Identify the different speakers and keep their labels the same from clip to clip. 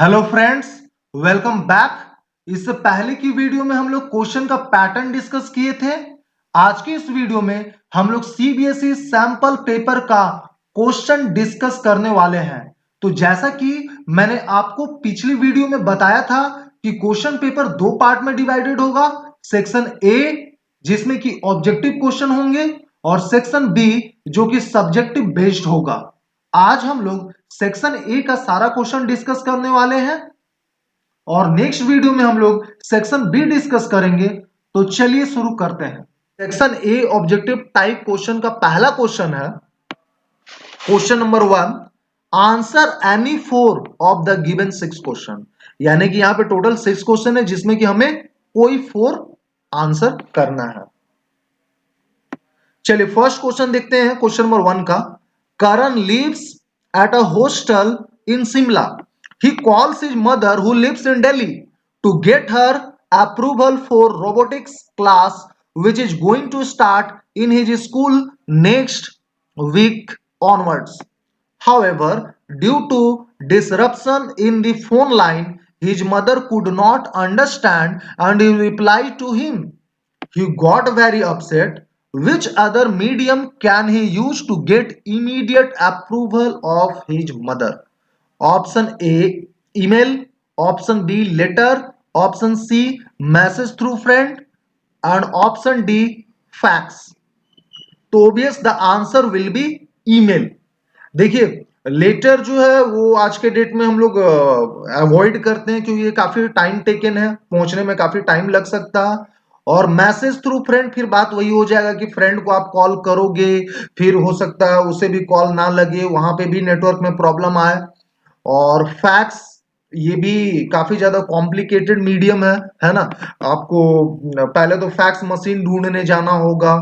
Speaker 1: Hello friends, welcome back. इससे पहले की वीडियो में हम लोग क्वेश्चन का पैटर्न डिस्कस किए थे। आज की इस वीडियो में हम लोग सीबीएसई सैंपल पेपर का क्वेश्चन डिस्कस करने वाले हैं। तो जैसा कि मैंने आपको पिछली वीडियो में बताया था कि क्वेश्चन पेपर दो पार्ट में डिवाइडेड होगा। सेक्शन ए जिसमें कि ऑब्जेक्टिव क्वेश्चन होंगे और सेक्शन बी जो कि सब्जेक्टिव बेस्ड होगा। आज हम लोग सेक्शन ए का सारा क्वेश्चन डिस्कस करने वाले हैं और नेक्स्ट वीडियो में हम लोग सेक्शन बी डिस्कस करेंगे। तो चलिए शुरू करते हैं। Section A objective type question का पहला क्वेश्चन है question number 1, answer any 4 of the given 6 question. यानी कि यहां पे टोटल 6 क्वेश्चन है जिसमें कि हमें कोई 4 आंसर करना है। चलिए फर्स्ट क्वेश्चन देखते हैं क्वेश्चन नंबर 1 का। करण lives at a hostel in Simla. He calls his mother who lives in Delhi to get her approval for robotics class which is going to start in his school next week onwards. However, due to disruption in the phone line, his mother could not understand and he replied to him. He got very upset. Which other medium can he use to get immediate approval of his mother? Option A, email. Option B, letter. Option C, message through friend. And option D, fax. तो obvious the answer will be email. देखिए letter जो है वो आज के date में हम लोग अवॉइड करते हैं क्योंकि ये काफी टाइम टेकन है, पहुंचने में काफी टाइम लग सकता है। और मैसेज थ्रू फ्रेंड फिर बात वही हो जाएगा कि फ्रेंड को आप कॉल करोगे, फिर हो सकता है उसे भी कॉल ना लगे, वहां पे भी नेटवर्क में प्रॉब्लम आए। और फैक्स ये भी काफी ज्यादा कॉम्प्लिकेटेड मीडियम है ना। आपको पहले तो फैक्स मशीन ढूंढने जाना होगा।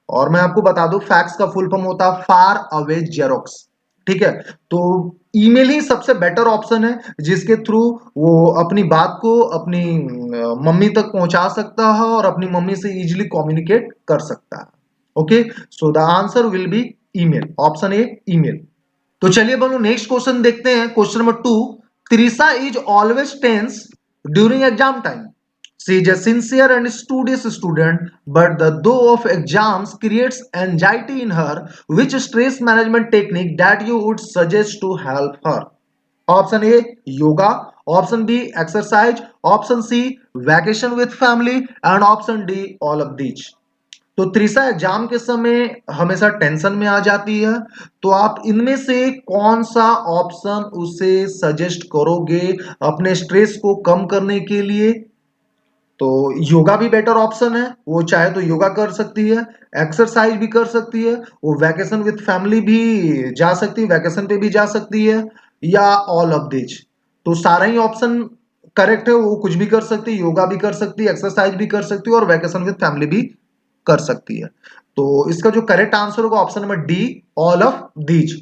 Speaker 1: और मैं आपको बता दूं फैक्स का फुल फॉर्म होता है फार अवे जेरोक्स। ठीक है, तो ईमेल ही सबसे बेटर ऑप्शन है जिसके थ्रू वो अपनी बात को अपनी मम्मी तक पहुंचा सकता है और अपनी मम्मी से इजीली कम्युनिकेट कर सकता है। Okay, so the answer will be email, option A email. तो चलिए हम लोग नेक्स्ट क्वेश्चन देखते हैं question number 2। Trisha is always tense during exam time. She is a sincere and studious student, but the though of exams creates anxiety in her. Which stress management technique that you would suggest to help her? Option A, yoga. Option B, exercise. Option C, vacation with family. And option D, all of these. तो Trisha exam के समय हमेशा tension में आ जाती है, तो आप इनमें से कौन सा ऑप्शन उसे सजेस्ट करोगे अपने स्ट्रेस को कम करने के लिए? तो योगा भी बेटर ऑप्शन है, वो चाहे तो योगा कर सकती है, एक्सरसाइज भी कर सकती है, वो वैकेशन विद फैमिली भी जा सकती है, वैकेशन पे भी जा सकती है, या ऑल ऑफ दिस। तो सारा ही ऑप्शन करेक्ट है, वो कुछ भी कर सकती है, योगा भी कर सकती है, एक्सरसाइज भी कर सकती है और वैकेशन विद फैमिली भी कर सकती है। तो इसका जो करेक्ट आंसर होगा option number D, all of these.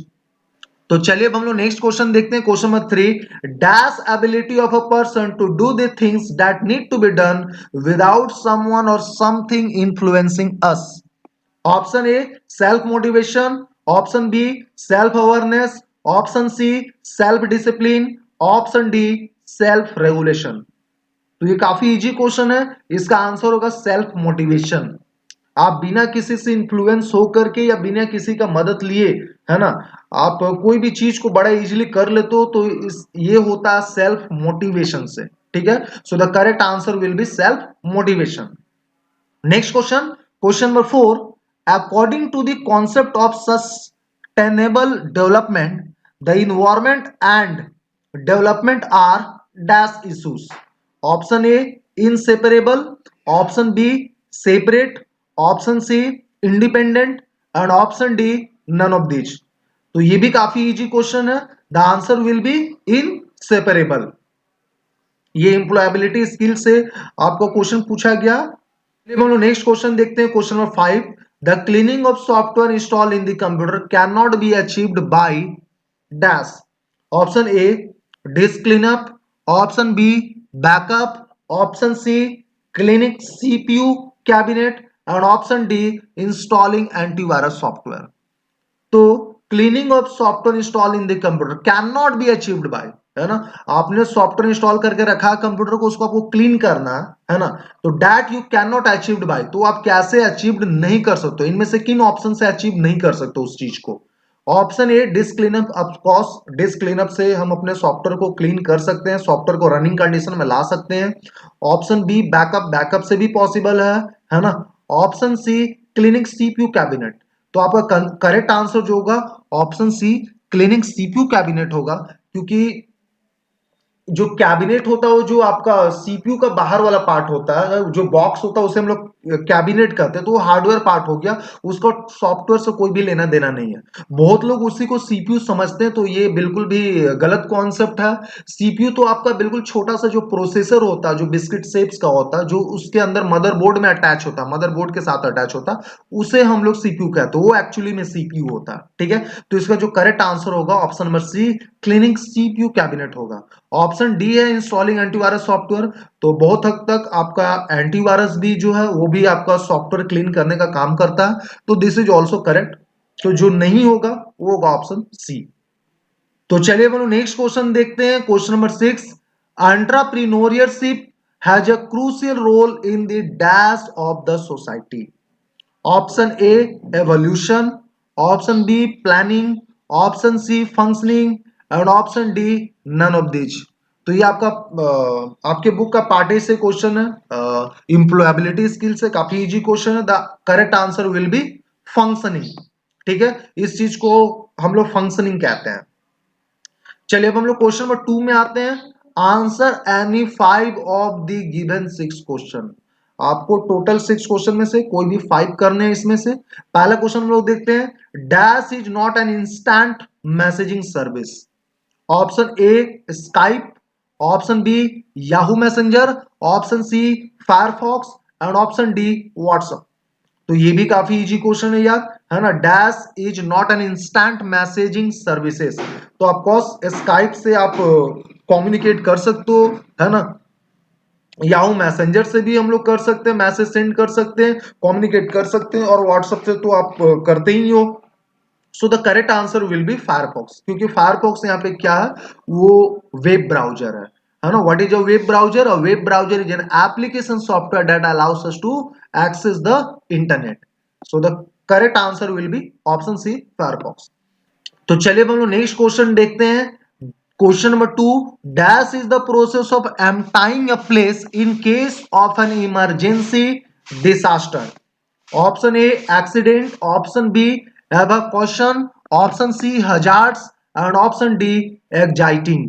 Speaker 1: तो चलिए अब हम लोग नेक्स्ट क्वेश्चन देखते हैं question number 3। Dash ability of a person to do the things that need to be done without someone or something influencing us. Option A self motivation, option B self awareness, option C self discipline, option D self regulation. तो ये काफी easy question है, इसका answer होगा self motivation. आप बिना किसी से इंफ्लुएंस हो करके या बिना किसी का मदद लिए, है ना, आप कोई भी चीज को बड़ा इजीली कर लेते हो, तो ये होता है सेल्फ मोटिवेशन से। ठीक है, so the correct answer will be self motivation. Next question, question number 4। According to the concept of sustainable development, the environment and development are dash issues. Option A inseparable, option B separate, option C independent and option D none of this. तो ये भी काफी easy question है, the answer will be inseparable. ये employability skill से आपको question पूछा गया। हम लोग नेक्स्ट क्वेश्चन देखते हैं question number 5। The cleaning of software install in the computer can not be achieved by dash. Option A disk cleanup, option B backup, option C cleaning CPU cabinet and option D installing antivirus software. तो cleaning of software install in the computer can not be achieved by, है ना। आपने software install करके रखा computer को, उसको आपको clean करना है ना, तो that you can not achieved by, तो आप कैसे अचीव्ड नहीं कर सकते, इनमें से किन ऑप्शन से अचीव नहीं कर सकते उस चीज को। Option A disk cleanup, of course disc cleanup से हम अपने सॉफ्टवेयर को क्लीन कर सकते हैं, सॉफ्टवेयर को रनिंग कंडीशन में ला सकते हैं। ऑप्शन बी बैकअप, बैकअप से भी पॉसिबल है ना। Option C cleaning CPU cabinet, तो आपका करेक्ट आंसर जो होगा option C cleaning CPU cabinet होगा, क्योंकि जो कैबिनेट होता है वो जो आपका सीपीयू का बाहर वाला पार्ट होता है, जो बॉक्स होता है उसे हम लोग कैबिनेट कहते हैं, तो वो हार्डवेयर पार्ट हो गया, उसको सॉफ्टवेयर से कोई भी लेना देना नहीं है। बहुत लोग उसी को सीपीयू समझते हैं, तो ये बिल्कुल भी गलत कॉन्सेप्ट है। सीपीयू तो आपका बिल्कुल छोटा सा जो प्रोसेसर होता है, जो बिस्किट शेप्स का होता है, जो उसके अंदर मदरबोर्ड में अटैच होता है, मदरबोर्ड के साथ अटैच होता है, उसे हम लोग सीपीयू कहते हैं, वो एक्चुअली में सीपीयू होता है। ठीक है, तो इसका जो करेक्ट आंसर होगा option number C cleaning CPU cabinet होगा। ऑप्शन डी है इंस्टॉलिंग एंटीवायरस सॉफ्टवेयर, तो बहुत हद तक आपका एंटीवायरस भी जो है वो भी आपका सॉफ्टवेयर क्लीन करने का काम करता है, तो दिस इज ऑल्सो करेक्ट। तो जो नहीं होगा वो होगा ऑप्शन सी। तो चलिए बोलो नेक्स्ट क्वेश्चन देखते हैं, question number 6। Entrepreneurship has a crucial role in the dash of the society. Option A evolution, option B planning, option C functioning and option D none of this. तो ये आपका आपके book का part A से question है, इंप्लॉयबिलिटी skill से, काफी easy question है। The correct answer will B functioning. ठीक है, इस चीज को हम लोग फंक्शनिंग कहते हैं। चलिए अब हम लोग क्वेश्चन नंबर 2 में आते हैं। Answer any 5 of the given 6 question. आपको टोटल 6 क्वेश्चन में से कोई भी 5 करने हैं इसमें से। पहला क्वेश्चन हम लोग देखते हैं, dash is not an instant messaging service. Option A Skype, option B Yahoo Messenger, option C Firefox and option D WhatsApp. तो ये भी काफी इजी क्वेश्चन है यार, है ना। Dash is not an instant messaging services, तो ऑफकोर्स स्काइप से आप कम्युनिकेट कर सकते हो, है ना। याहू मैसेंजर से भी हम लोग कर सकते हैं, मैसेज सेंड कर सकते हैं, कम्युनिकेट कर सकते हैं, और व्हाट्सएप से तो आप करते ही हो। So the correct answer will be Firefox, क्योंकि फायरफॉक्स यहाँ पे क्या है, वो वेब ब्राउजर है ना। What is a web browser? A web browser is an application software that allows us to access the internet. So the correct answer will be option C Firefox. तो चलिए हम लोग नेक्स्ट क्वेश्चन देखते हैं, question number 2। Dash is the process of emptying a place in case of an emergency disaster. Option A accident, option B evacuation, option C hazards and option D exciting.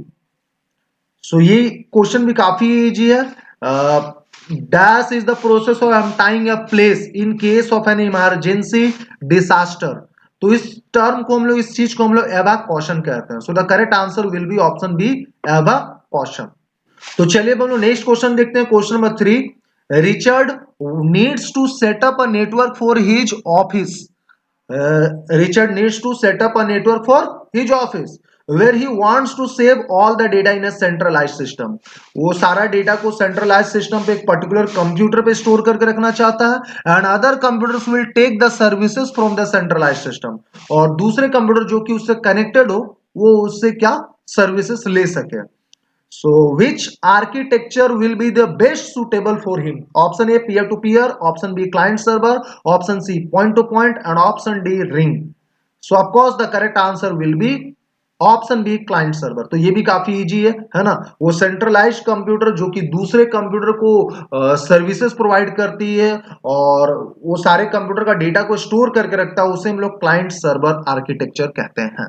Speaker 1: So ये question भी काफी easy है। Dash is the process of emptying a place in case of an emergency disaster. तो इस term को हम लोग, इस चीज को हम लोग एवैक्यूएशन कहते हैं। So the correct answer will be option B evacuation. तो चलिए अब हम लोग नेक्स्ट क्वेश्चन देखते हैं, question number 3। Richard needs to set up a network for his office. Richard needs to set up a network for his office where he wants to save all the data in a centralized system. वो सारा data को centralise system पे एक particular computer पे store करके रखना चाहता है, and other computers will take the services from the centralize system, और दूसरे कंप्यूटर जो कि उससे कनेक्टेड हो वो उससे क्या सर्विसेज ले सके। So, which architecture will be the best suitable for him? Option A peer to peer, option B client server, option C point to point, and option D ring. So, of course, the correct answer will be option B client server. तो ये भी काफी easy है ना। वो centralise computer जो कि दूसरे कंप्यूटर को सर्विसेज प्रोवाइड करती है और वो सारे कंप्यूटर का डेटा को स्टोर करके रखता है, उसे हम लोग क्लाइंट सर्वर आर्किटेक्चर कहते हैं।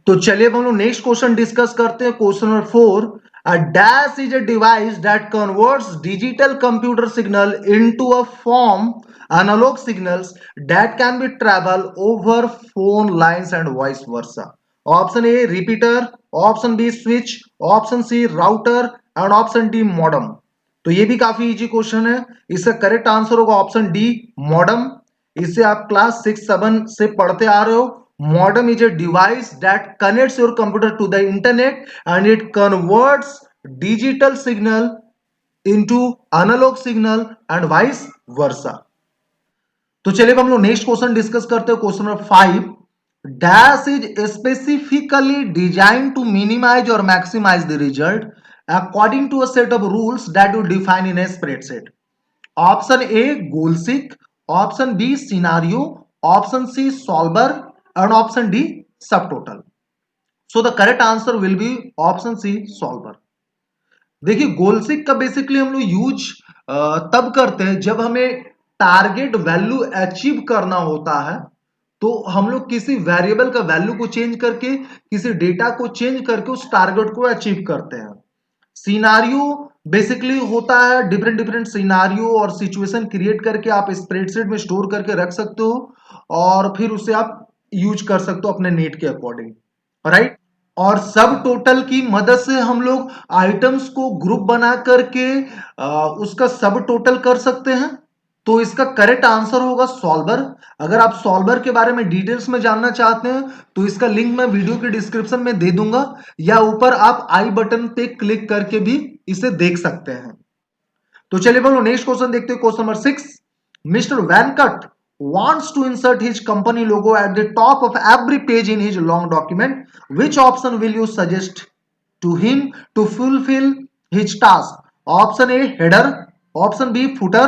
Speaker 1: तो चलिए अब हम लोग नेक्स्ट क्वेश्चन डिस्कस करते हैं, question number 4। A dash is a device that converts digital computer signal into a form analog signals that can be travel over phone lines and vice versa. Option A repeater, option B switch, option C router and option D modem. तो ये भी काफी easy question है, इसका correct answer होगा option D modem. इसे आप class 6-7 से पढ़ते आ रहे हो। Modem is a device that connects your computer to the internet and it converts digital signal into analog signal and vice versa. तो चलिए हम लोग नेक्स्ट क्वेश्चन डिस्कस करते हैं, question number 5। Dash is specifically designed to minimize or maximize the result according to a set of rules that you define in a spreadsheet. Option A, goal seek. Option B, scenario. Option C, solver. And option D, subtotal. So the correct answer will be option C, solver. देखिए गोलसिक का basically हम लोग use तब करते हैं जब हमें target value achieve करना होता है, तो हम लोग किसी वेरिएबल का वैल्यू को चेंज करके, किसी डेटा को चेंज करके उस टारगेट को अचीव करते हैं। सिनारियो बेसिकली होता है डिफरेंट डिफरेंट सिनारियो और सिचुएशन क्रिएट करके आप स्प्रेडशीट में स्टोर करके रख सकते हो और फिर उसे आप यूज कर सकते हो अपने नीड के अकॉर्डिंग, राइट। और सब टोटल की मदद से हम लोग आइटम्स को ग्रुप बना करके उसका सब टोटल कर सकते हैं। तो इसका करेक्ट आंसर होगा सॉल्वर। अगर आप सॉल्वर के बारे में डिटेल्स में जानना चाहते हैं तो इसका लिंक मैं वीडियो के डिस्क्रिप्शन में दे दूंगा, या ऊपर आप आई बटन पे क्लिक करके भी इसे देख सकते हैं। तो चलिए बोलो नेक्स्ट क्वेश्चन देखते हैं। Question number 6, mister Venkat wants to insert his company logo at the top of every page in his long document. Which option will you suggest to him to fulfill his task? Option A, header. Option B, footer.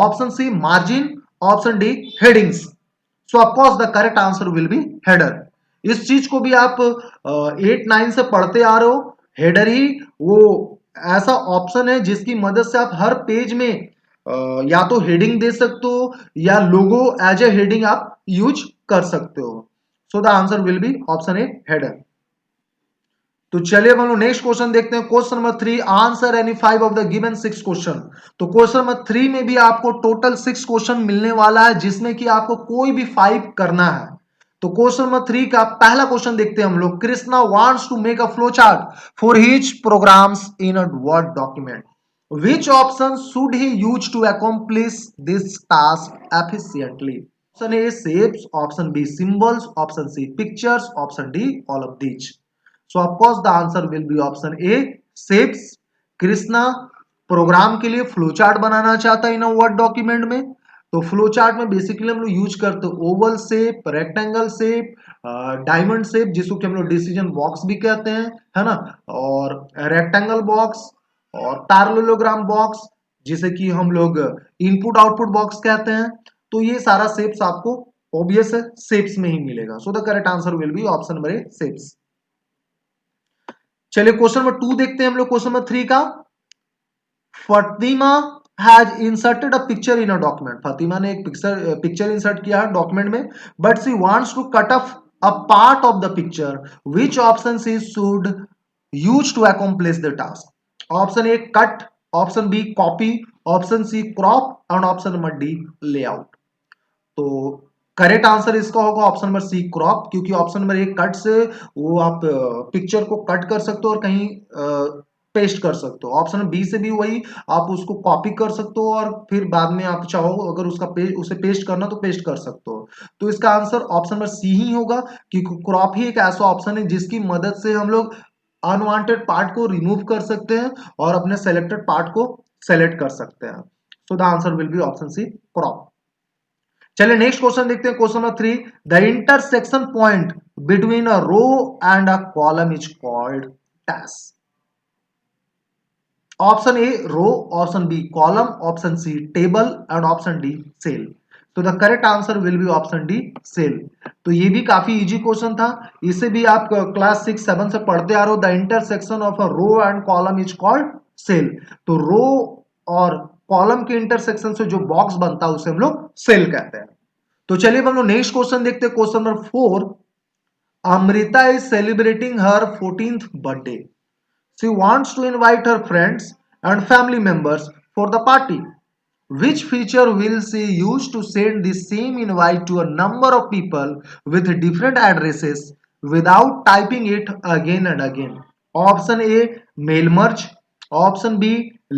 Speaker 1: Option C, margin. Option D, headings. So of course the correct answer will be header. इस चीज को भी आप 8-9 से पढ़ते आ रहे हो। हेडर ही वो ऐसा ऑप्शन है जिसकी मदद से आप हर पेज में या तो हेडिंग दे सकते हो या लोगो एज ए हेडिंग आप यूज कर सकते हो। So the answer will be option A, header. तो चलिए हम लोग नेक्स्ट क्वेश्चन देखते हैं। Question number 3, answer any 5 of the given 6 question. तो क्वेश्चन नंबर 3 में भी आपको टोटल 6 क्वेश्चन मिलने वाला है जिसमें कि आपको कोई भी 5 करना है। तो क्वेश्चन नंबर 3 का पहला क्वेश्चन देखते हैं हम लोग। Krishna wants to make a flow chart for his programs in a word document. Which option should he use to accomplish this task efficiently? Option A, shapes. Option B, symbols. Option C, pictures. Option D, all of these. So of course the answer will be option A, shapes. Krishna program के लिए flow chart बनाना चाहता है इन word document में। तो flow chart में basically हम लोग use करते हैं Oval shape, rectangle shape, diamond shape जिसको कि हम लोग डिसीजन बॉक्स भी कहते हैं, है ना, और रेक्टेंगल बॉक्स और पैरेललोग्राम बॉक्स जिसे कि हम लोग इनपुट आउटपुट बॉक्स कहते हैं। तो ये सारा शेप्स आपको ऑब्वियस है शेप्स में ही मिलेगा। So the correct answer will be option number A, shapes. चलिए क्वेश्चन नंबर 2 देखते हैं हम लोग। क्वेश्चन नंबर 3 का, Fatima has inserted a picture in a document. Fatima ने एक पिक्चर इंसर्ट किया है डॉक्यूमेंट में, but she wants to cut off a part of the picture. Which option she should use to accomplish the task? Option A, cut. Option B, copy. Option C, crop. And option number D, layout. तो correct answer इसका होगा option number C, crop, क्योंकि option number एक cut से वो आप picture को cut कर सकते हो और कहीं पेस्ट कर सकते हो। ऑप्शन बी से भी वही, आप उसको कॉपी कर सकते हो और फिर बाद में आप चाहो अगर उसका उसे पेस्ट करना तो पेस्ट कर सकते हो। तो इसका आंसर ऑप्शन नंबर सी ही होगा, क्योंकि क्रॉप ही एक ऐसा ऑप्शन है जिसकी मदद से हम लोग अनवांटेड पार्ट को रिमूव कर सकते हैं और अपने सेलेक्टेड पार्ट को सेलेक्ट कर सकते हैं। So the answer will be option C, crop. चलिए नेक्स्ट क्वेश्चन देखते हैं। Question number 3, the intersection point between a row and a column is called dash. Option A, row. Option B, column. Option C, table. And option D, cell. So the correct answer will be option D, cell. तो ये भी काफी easy question था, इसे भी आप class 6-7 से पढ़ते आ रहे हो। The intersection of a row and column is called cell. तो रो और कॉलम के इंटरसेक्शन से जो बॉक्स बनता है उसे हम लोग सेल कहते हैं। तो चलिए हम लोग नेक्स्ट क्वेश्चन देखते हैं। Question number 4, Amrita is celebrating her 14th birthday. She wants to invite her friends and family members for the party. Which feature will she use to send the same invite to a number of people with different addresses without typing it again and again? Option A, mail merge. Option B,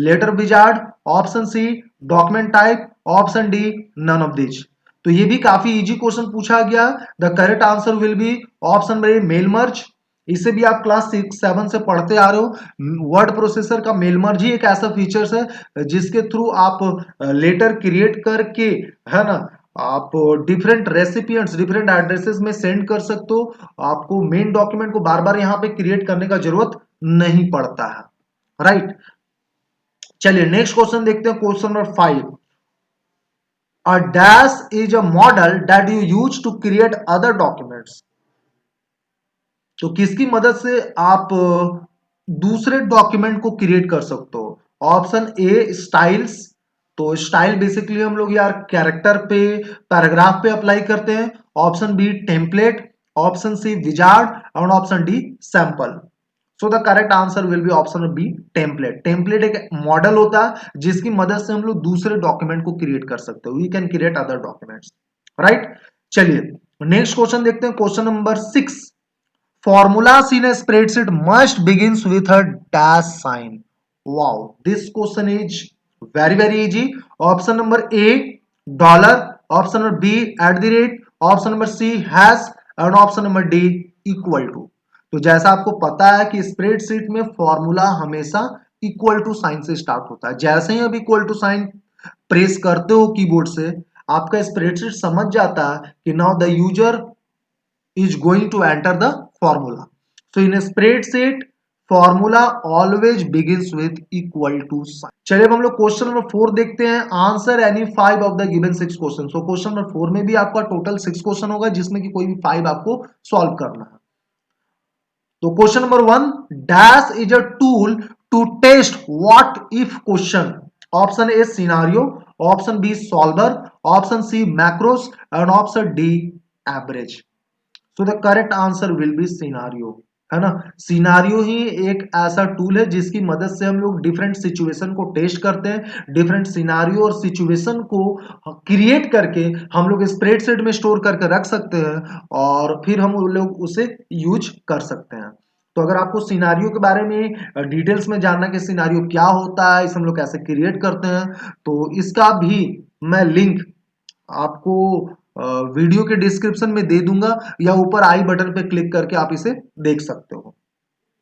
Speaker 1: letter wizard. Option C, document type. Option D, none of these. तो ये भी काफी easy question पूछा गया। The correct answer will be option A, mail merge. इसे भी आप class 6-7 से पढ़ते आ रहे हो। वर्ड प्रोसेसर का मेल मर्ज ही एक ऐसा फीचर्स है जिसके थ्रू आप लेटर क्रिएट करके, है ना, आप डिफरेंट रेसिपिएंट्स डिफरेंट एड्रेसेस में सेंड कर सकते हो। आपको मेन डॉक्यूमेंट को बार बार यहाँ पे क्रिएट करने का जरूरत नहीं पड़ता है, राइट। चलिए नेक्स्ट क्वेश्चन देखते हैं, question number 5। A dash is a model that you use to create other documents. तो किसकी मदद से आप दूसरे डॉक्यूमेंट को क्रिएट कर सकते हो? Option A styles. तो स्टाइल बेसिकली हम लोग यार कैरेक्टर पे पैराग्राफ पे अप्लाई करते हैं। Option B template, option C wizard और option D sample. So the correct answer will be option B template. Template एक मॉडल होता है जिसकी मदद से हम लोग दूसरे डॉक्यूमेंट को क्रिएट कर सकते हो। We can create other documents, right. चलिए नेक्स्ट क्वेश्चन देखते हैं, question number 6। Formulas in a spreadsheet must begins with a dash sign. Wow, this question is very easy. Option number A dollar, option number B at the rate, option number C hash and option number D equal to। तो जैसा आपको पता है कि spreadsheet में formula हमेशा equal to sign से start होता है। जैसे ही आप इक्वल टू साइन प्रेस करते हो कीबोर्ड से, आपका स्प्रेडशीट समझ जाता है कि now the user is going to enter the formula. So in a spreadsheet, formula always begins with equal to sign. चलिए अब हम लोग क्वेश्चन नंबर 4 देखते हैं। Answer any 5 of the given 6 question. So question number 4 में भी आपका total 6 question होगा जिसमें कि कोई भी 5 आपको सॉल्व करना है। तो question number 1, dash is a tool to test what if question. Option A scenario, option B solver, option C macros and option D average. So the correct answer will be scenario, है ना। Scenario ही एक ऐसा tool है जिसकी मदद से हम लोग डिफरेंट सिचुएशन को टेस्ट करते हैं। डिफरेंट सिनारियो और सिचुएशन को क्रिएट करके हम लोग स्प्रेडशीट में स्टोर करके रख सकते हैं और फिर हम लोग उसे यूज कर सकते हैं। तो अगर आपको सिनारियो के बारे में डिटेल्स में जानना कि सिनारियो क्या होता है, इसे हम लोग कैसे क्रिएट करते हैं, तो इसका भी मैं लिंक आपको वीडियो के डिस्क्रिप्शन में दे दूंगा या ऊपर आई बटन पे क्लिक करके आप इसे देख सकते हो।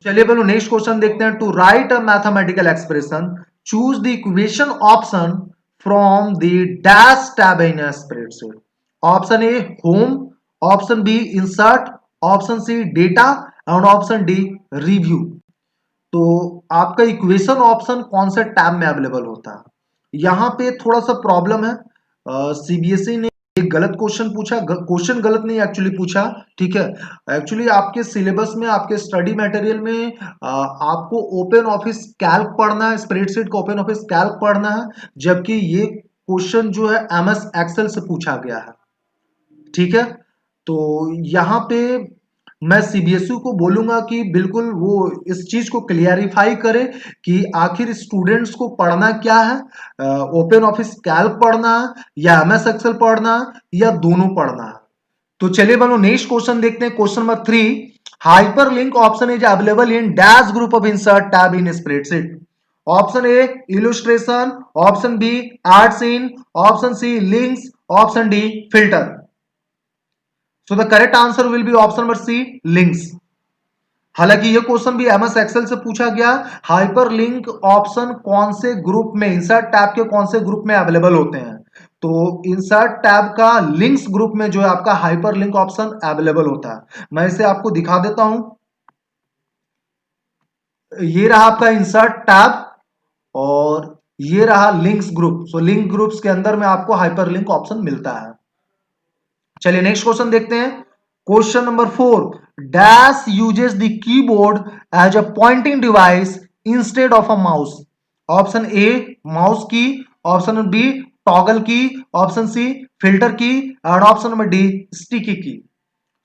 Speaker 1: चलिए बोलो नेक्स्ट क्वेश्चन देखते हैं। To write a mathematical expression choose the equation option from the dash tab in a spreadsheet. Option A home, option B insert, option C data और ऑप्शन डी रिव्यू। तो आपका इक्वेशन ऑप्शन कौन से tab में available होता है? यहाँ पे थोड़ा सा प्रॉब्लम है। सीबीएसई ने एक गलत क्वेश्चन पूछा, क्वेश्चन गलत नहीं एक्चुअली पूछा, ठीक है। एक्चुअली आपके सिलेबस में, आपके स्टडी मटेरियल में आपको ओपन ऑफिस कैल्क पढ़ना है, स्प्रेडशीट का ओपन ऑफिस कैल्क पढ़ना है, जबकि ये क्वेश्चन जो है एमएस एक्सेल से पूछा गया है, ठीक है। तो यहाँ पे मैं सीबीएसई को बोलूंगा कि बिल्कुल वो इस चीज को क्लियरिफाई करे कि आखिर स्टूडेंट्स को पढ़ना क्या है, ओपन ऑफिस कैल्क पढ़ना है या एमएस एक्सेल पढ़ना है या दोनों पढ़ना है। तो चलिए बोलो नेक्स्ट क्वेश्चन देखते हैं, question number 3। Hyperlink option is available in dash group of insert tab in spreadsheet. Option A illustration, option B add सीन, option C links, option D filter. So the correct answer will be option number C links. हालांकि ये question भी MS Excel से पूछा गया। Hyperlink option कौन से group में, इंसर्ट टैब के कौन से ग्रुप में अवेलेबल होते हैं? तो इंसर्ट टैब का लिंक्स ग्रुप में जो है आपका हाइपरलिंक ऑप्शन अवेलेबल होता है। मैं इसे आपको दिखा देता हूं। ये रहा आपका इंसर्ट टैब और ये रहा links group. So link groups के अंदर में आपको हाइपरलिंक ऑप्शन मिलता है। चलिए नेक्स्ट क्वेश्चन देखते हैं, question number 4। Dash uses the keyboard as a pointing device instead of a mouse. Option A mouse key, option B toggle key, option C filter key और ऑप्शन नंबर डी स्टिकी की।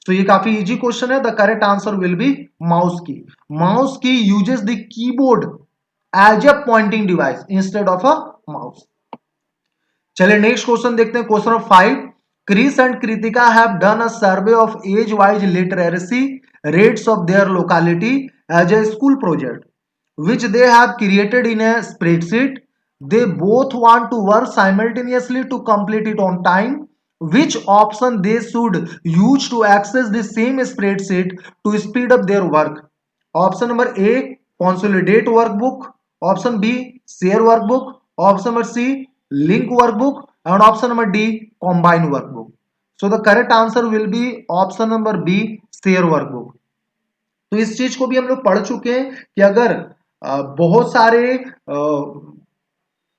Speaker 1: तो ये काफी easy question है। The correct answer will be mouse key. Mouse key uses the keyboard as a pointing device instead of a mouse. चलिए next question देखते हैं, question number 5। Chris and Kritika have done a survey of age-wise literacy rates of their locality as a school project, which they have created in a spreadsheet. They both want to work simultaneously to complete it on time. Which option they should use to access the same spreadsheet to speed up their work? Option number A, consolidate workbook. Option B, share workbook. Option number C, link workbook and option number D combine workbook. So the correct answer will be option number B share workbook. तो इस चीज को भी हम लोग पढ़ चुके हैं कि अगर बहुत सारे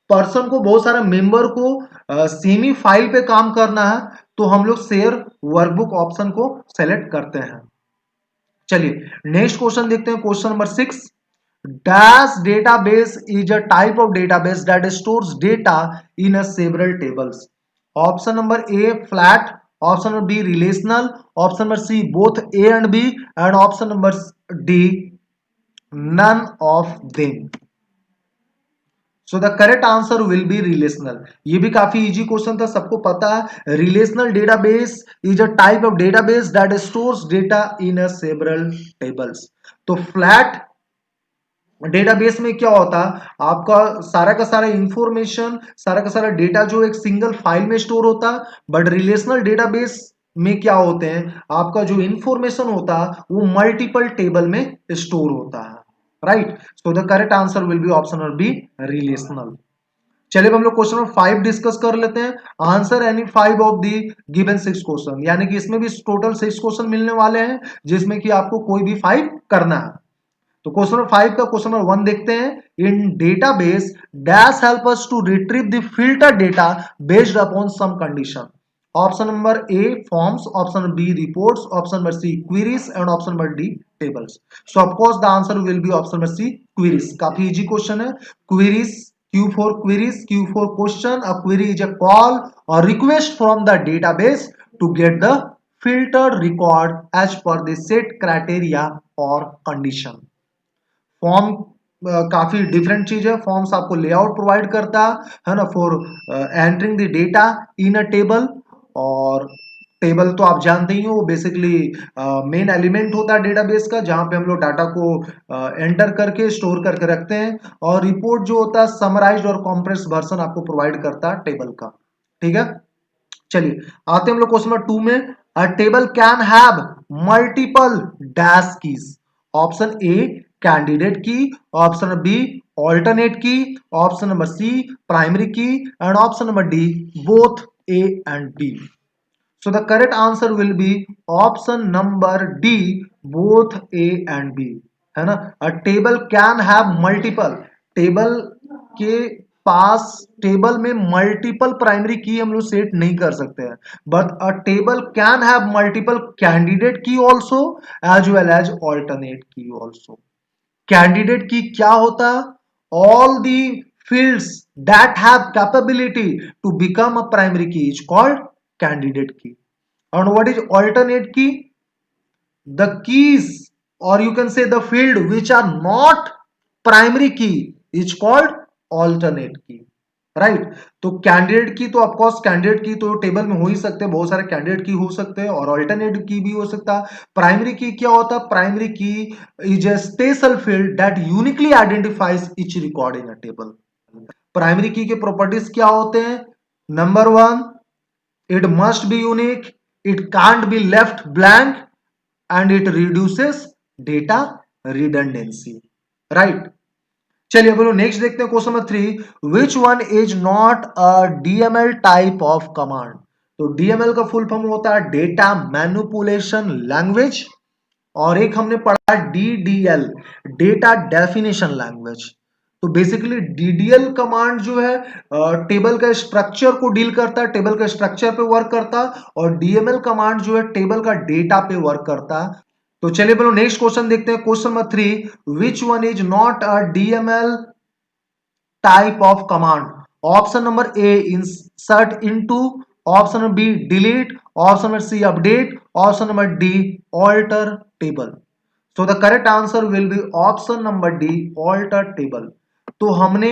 Speaker 1: पर्सन को, बहुत सारे मेंबर को सेमी फाइल पे काम करना है तो हम लोग शेयर वर्कबुक ऑप्शन को सेलेक्ट करते हैं। चलिए नेक्स्ट क्वेश्चन देखते हैं, question number 6। Dash database is a type of database that stores data in a several tables. Option number A flat, option number B relational, option number C both A and B, and option number D none of them. So the correct answer will be relational. ये भी काफी easy question था, सबको पता है। Relational database is a type of database that stores data in a several tables. तो flat database में क्या होता है, आपका सारा इंफॉर्मेशन, सारा का सारा डेटा जो एक सिंगल फाइल में स्टोर होता है। बट रिलेशनल डेटाबेस में क्या होते हैं, आपका जो इंफॉर्मेशन होता है वो मल्टीपल टेबल में स्टोर होता है। Right, so the correct answer will be option number B relational. चलिए अब हम लोग क्वेश्चन नंबर 5 डिस्कस कर लेते हैं। Answer any 5 of the given 6 question, यानी कि इसमें भी टोटल 6 क्वेश्चन मिलने वाले हैं जिसमें कि आपको कोई भी 5 करना है। तो क्वेश्चन नंबर 5 का क्वेश्चन नंबर 1 देखते हैं। In database dash help us to retrieve the filter data based upon some condition. Option number A forms, option number B reports, option number C queries, and option number D tables. So of course the answer will be option number C queries. काफी easy question है। Queries, Q for queries, Q for question. A query is a call or request from the database to get the filtered record as per the set criteria or condition. Form काफी different चीज है। Forms आपको layout provide करता है ना, for entering the data in a table. और table तो आप जानते ही हो, वो बेसिकली मेन एलिमेंट होता है डेटाबेस का, जहां पे हम लोग डाटा को एंटर करके स्टोर करके रखते हैं। और रिपोर्ट जो होता है समराइज्ड और कॉम्प्रेस्ड वर्जन आपको प्रोवाइड करता है टेबल का। ठीक है, चलिए आते हैं हम लोग क्वेश्चन नंबर 2 में। A table can have multiple dash keys. Option A candidate key, option number B alternate key, option number C primary key, and option number D both A and B. So the correct answer will be option number D both A and B, है ना। A table can have multiple, table के पास, table में multiple primary key हम लोग set नहीं कर सकते हैं। But a table can have multiple candidate key also as well as alternate key also. Candidate key क्या होता, all the fields that have capability to become a primary key is called candidate key. And what is alternate key? The keys, or you can say the field which are not primary key is called alternate key. Right तो candidate की तो of course candidate की तो table में हो ही सकते हैं, बहुत सारे कैंडिडेट की हो सकते हैं, और ऑल्टरनेट की भी हो सकता है। प्राइमरी की क्या होता है, प्राइमरी की is a special field that uniquely identifies each record in a table. Primary की के प्रॉपर्टीज क्या होते हैं? Number 1, it must be unique, it can't be left blank, and it reduces data redundancy. Right, चलिए बोलो next देखते हैं question number 3। Which one is not a DML type of command. तो डीएमएल का फुल फॉर्म होता है data manipulation language, और एक हमने पढ़ा डीडीएल डेटा डेफिनेशन लैंग्वेज। तो बेसिकली डीडीएल कमांड जो है टेबल का स्ट्रक्चर को डील करता है, टेबल का स्ट्रक्चर पे वर्क करता है, और डीएमएल कमांड जो है टेबल का डेटा पे वर्क करता है। तो चलिए बोलो नेक्स्ट क्वेश्चन देखते हैं, question number 3। Which one is not a DML type of command. Option number A insert into, option number B delete, option number C update, option number D alter table. So the correct answer will be option number D alter table. तो हमने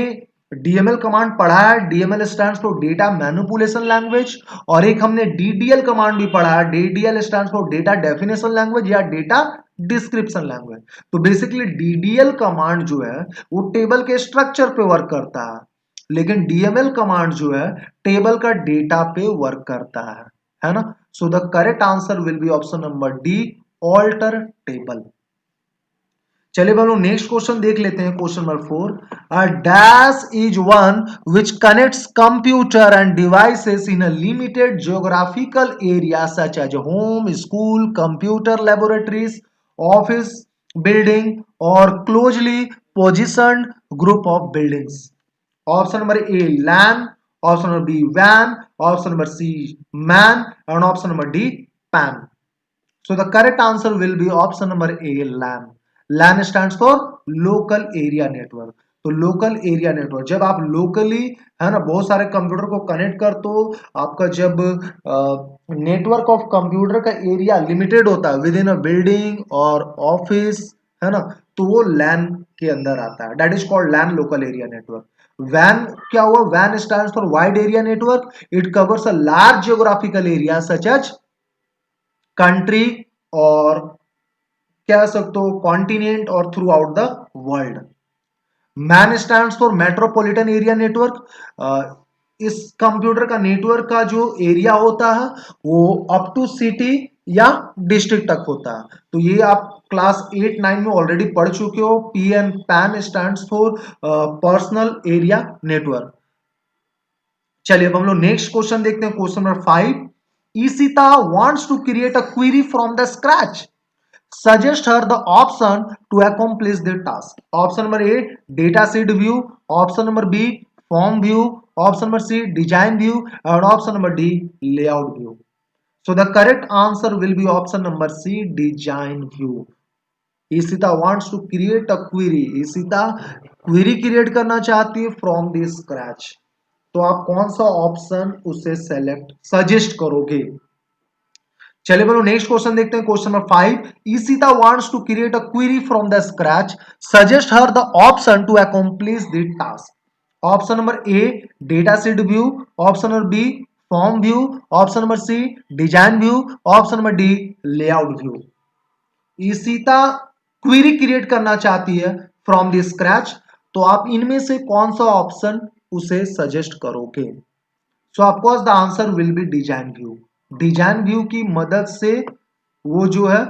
Speaker 1: DML command पढ़ा है, DML stands for data manipulation language, और एक हमने DDL command भी पढ़ा है, DDL stands for data definition language या डेटा डिस्क्रिप्शन लैंग्वेज। तो बेसिकली डीडीएल कमांड जो है वो टेबल के स्ट्रक्चर पे वर्क करता है, लेकिन डीएमएल कमांड जो है टेबल का डेटा पे वर्क करता है ना। So the correct answer will be option number D alter table. चलिए हम लोग नेक्स्ट क्वेश्चन देख लेते हैं। Question number 4, a dash is one which connects computer and devices in a limited geographical area such as home, school, computer laboratories, office building or closely positioned group of buildings. Option number A LAN, option number B वैन, option number C MAN and option number D pan. So the correct answer will be option number A, LAN. LAN stands for local area network. तो local area network, जब आप locally है ना बहुत सारे computer को connect करते हो, आपका जब नेटवर्क ऑफ कंप्यूटर का एरिया लिमिटेड होता है विद इन अ बिल्डिंग और ऑफिस, है ना, तो वो लैन के अंदर आता है। That is called LAN, local area network. वैन क्या हुआ? वैन stands for wide area network. It covers a large geographical area such as country और कह सकते हो कॉन्टिनेंट और throughout the world. MAN stands for metropolitan area network. इस कंप्यूटर का नेटवर्क का जो एरिया होता है वो अप टू सिटी या डिस्ट्रिक्ट तक होता है। तो ये आप क्लास 8-9 में ऑलरेडी पढ़ चुके हो। PN pan stands for personal area network. चलिए अब हम लोग नेक्स्ट क्वेश्चन देखते हैं। Question number 5, Ishita wants to create a query from the scratch. Suggest her the option to accomplish the task. Option number A, data sheet view. Option number B, form view. Option number C, design view. And option number D, layout view. So the correct answer will be option number C, design view. Ishita wants to create a query. Ishita query create करना चाहती है from the scratch. तो आप कौन सा option उसे select suggest करोगे? चलिए बोलो नेक्स्ट क्वेश्चन देखते हैं। Question number 5, Ishita wants to create a query from the scratch, suggest her the option to accomplish the task. Option number A data sheet view, option number B form view, option number C design view, option number D layout view. Ishita query create करना चाहती है from the scratch, तो आप इनमें से कौन सा option उसे सजेस्ट करोगे? So of course the answer will B design view. Design view की मदद से वो जो है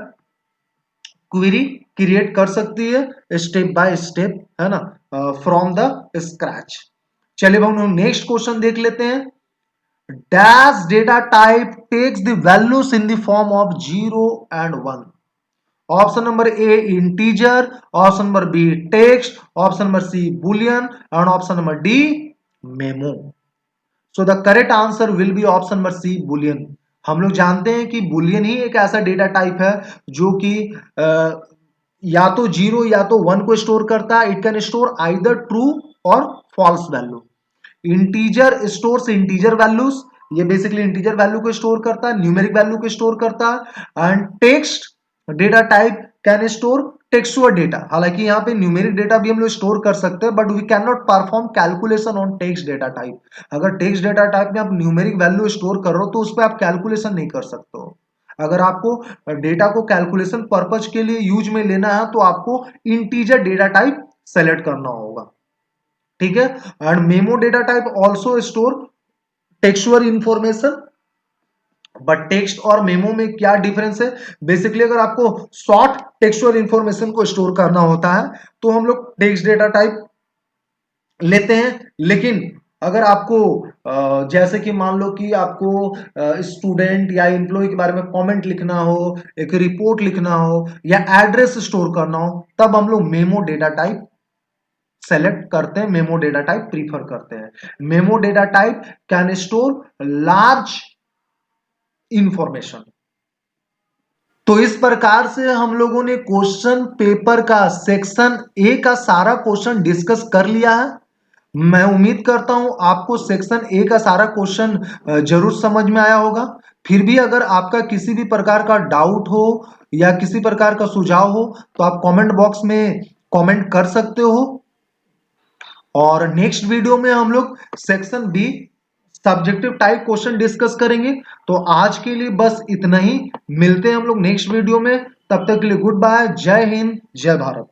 Speaker 1: क्वेरी क्रिएट कर सकती है स्टेप बाय स्टेप, है ना, फ्रॉम द स्क्रैच। चलिए हम लोग नेक्स्ट क्वेश्चन देख लेते हैं। Dash data type takes the values in the form of 0 and 1। Option number A integer, option number B text, option number C boolean and option number D memo. So the correct answer will be option number C boolean. हम लोग जानते हैं कि Boolean ही एक ऐसा data type है जो कि या तो 0 या तो 1 को स्टोर करता है। It can store either true or false value. Integer stores integer values, ये बेसिकली इंटीजर वैल्यू को स्टोर करता है, न्यूमेरिक वैल्यू को स्टोर करता है। And text data type can store textual data. हालांकि यहाँ पे न्यूमेरिक डेटा भी हम लोग स्टोर कर सकते हैं, but we can not perform calculation on text data type. अगर टेक्स्ट डेटा टाइप में आप न्यूमेरिक वैल्यू स्टोर कर रहे हो तो उस पर आप कैलकुलेशन नहीं कर सकते हो। अगर आपको डेटा को कैलकुलेशन पर्पज के लिए यूज में लेना है तो आपको इंटीजर डेटा टाइप सेलेक्ट करना होगा, ठीक है। And memo data type also store textual information. But text और मेमो में क्या डिफरेंस है? बेसिकली अगर आपको शॉर्ट टेक्सुअल इंफॉर्मेशन को स्टोर करना होता है तो हम लोग टेक्स्ट डेटा टाइप लेते हैं। लेकिन अगर आपको जैसे कि मान लो कि आपको स्टूडेंट या एम्प्लॉय के बारे में कमेंट लिखना हो, एक रिपोर्ट लिखना हो या एड्रेस स्टोर करना हो, तब हम लोग मेमो डेटा टाइप सेलेक्ट करते हैं, मेमो डेटा टाइप प्रीफर करते हैं। Memo data type can store large information. तो इस प्रकार से हम लोगों ने क्वेश्चन पेपर का सेक्शन ए का सारा क्वेश्चन डिस्कस कर लिया है। मैं उम्मीद करता हूं आपको सेक्शन ए का सारा क्वेश्चन जरूर समझ में आया होगा। फिर भी अगर आपका किसी भी प्रकार का डाउट हो या किसी प्रकार का सुझाव हो तो आप कमेंट बॉक्स में कमेंट कर सकते हो। और नेक्स्ट वीडियो में हम लोग section be subjective type question discuss करेंगे। तो आज के लिए बस इतना ही, मिलते हैं हम लोग नेक्स्ट वीडियो में। तब तक के लिए गुड बाय, जय हिंद, जय भारत।